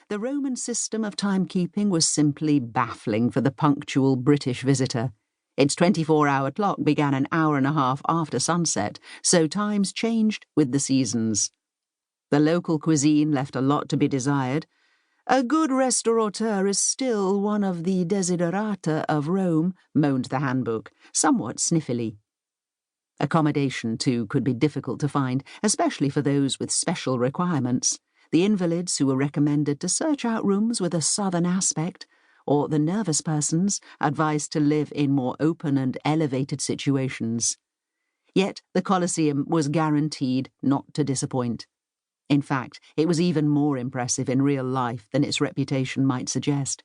The Roman system of timekeeping was simply baffling for the punctual British visitor. Its 24-hour clock began an hour and a half after sunset, so times changed with the seasons. The local cuisine left a lot to be desired. A good restaurateur is still one of the desiderata of Rome, moaned the handbook, somewhat sniffily. Accommodation, too, could be difficult to find, especially for those with special requirements. The invalids who were recommended to search out rooms with a southern aspect, or the nervous persons advised to live in more open and elevated situations. Yet the Colosseum was guaranteed not to disappoint. In fact, it was even more impressive in real life than its reputation might suggest.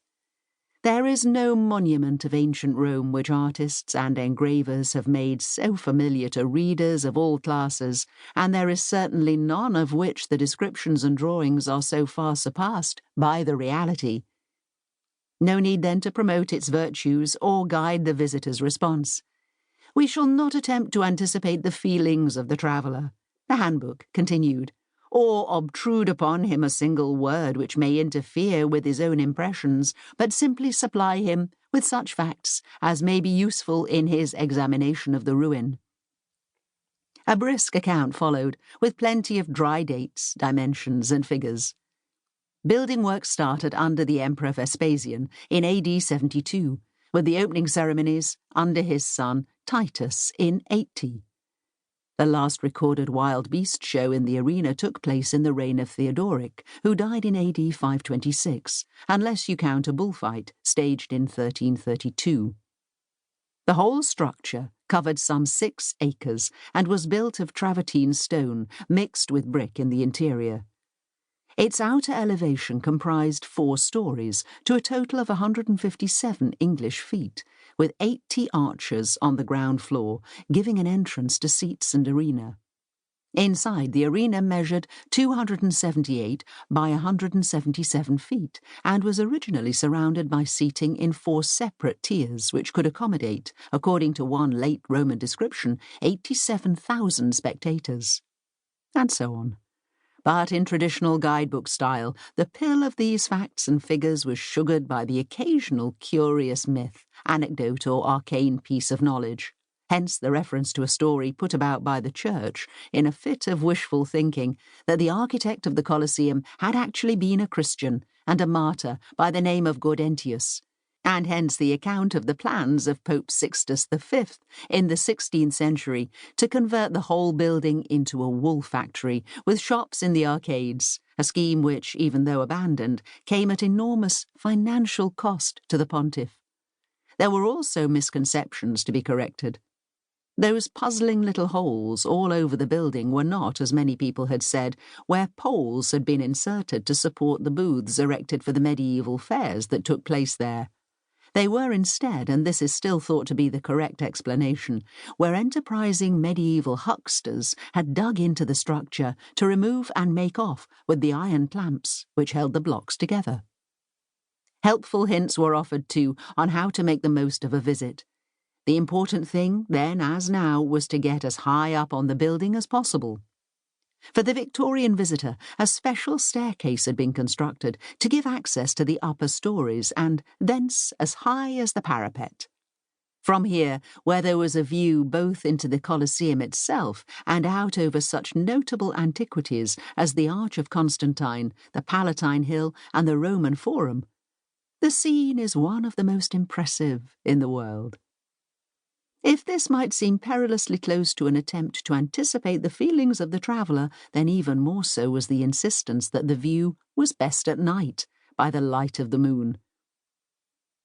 There is no monument of ancient Rome which artists and engravers have made so familiar to readers of all classes, and there is certainly none of which the descriptions and drawings are so far surpassed by the reality. No need then to promote its virtues or guide the visitor's response. We shall not attempt to anticipate the feelings of the traveller, the handbook continued, or obtrude upon him a single word which may interfere with his own impressions, but simply supply him with such facts as may be useful in his examination of the ruin. A brisk account followed, with plenty of dry dates, dimensions, and figures. Building work started under the Emperor Vespasian in AD 72, with the opening ceremonies under his son Titus in 80. The last recorded wild beast show in the arena took place in the reign of Theodoric, who died in AD 526, unless you count a bullfight staged in 1332. The whole structure covered some 6 acres and was built of travertine stone mixed with brick in the interior. Its outer elevation comprised 4 stories, to a total of 157 English feet, with 80 arches on the ground floor, giving an entrance to seats and arena. Inside, the arena measured 278 by 177 feet, and was originally surrounded by seating in 4 separate tiers, which could accommodate, according to one late Roman description, 87,000 spectators. And so on. But in traditional guidebook style, the pill of these facts and figures was sugared by the occasional curious myth, anecdote, or arcane piece of knowledge. Hence the reference to a story put about by the church in a fit of wishful thinking that the architect of the Colosseum had actually been a Christian and a martyr by the name of Gaudentius, and hence the account of the plans of Pope Sixtus V in the 16th century to convert the whole building into a wool factory with shops in the arcades, a scheme which, even though abandoned, came at enormous financial cost to the pontiff. There were also misconceptions to be corrected. Those puzzling little holes all over the building were not, as many people had said, where poles had been inserted to support the booths erected for the medieval fairs that took place there. They were instead, and this is still thought to be the correct explanation, where enterprising medieval hucksters had dug into the structure to remove and make off with the iron clamps which held the blocks together. Helpful hints were offered, too, on how to make the most of a visit. The important thing, then as now, was to get as high up on the building as possible. For the Victorian visitor, a special staircase had been constructed to give access to the upper stories and thence as high as the parapet. From here, where there was a view both into the Colosseum itself and out over such notable antiquities as the Arch of Constantine, the Palatine Hill, and the Roman Forum, the scene is one of the most impressive in the world. If this might seem perilously close to an attempt to anticipate the feelings of the traveller, then even more so was the insistence that the view was best at night, by the light of the moon.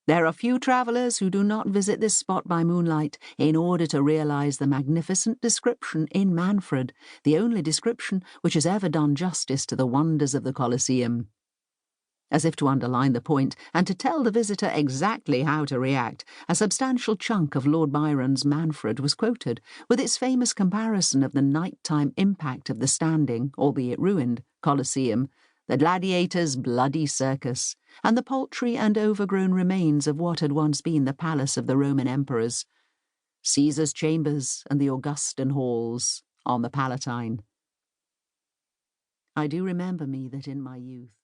There are few travellers who do not visit this spot by moonlight in order to realise the magnificent description in Manfred, the only description which has ever done justice to the wonders of the Colosseum. As if to underline the point, and to tell the visitor exactly how to react, a substantial chunk of Lord Byron's Manfred was quoted, with its famous comparison of the nighttime impact of the standing, albeit ruined, Colosseum, the gladiator's bloody circus, and the paltry and overgrown remains of what had once been the palace of the Roman emperors, Caesar's chambers and the Augustan halls on the Palatine. I do remember me that in my youth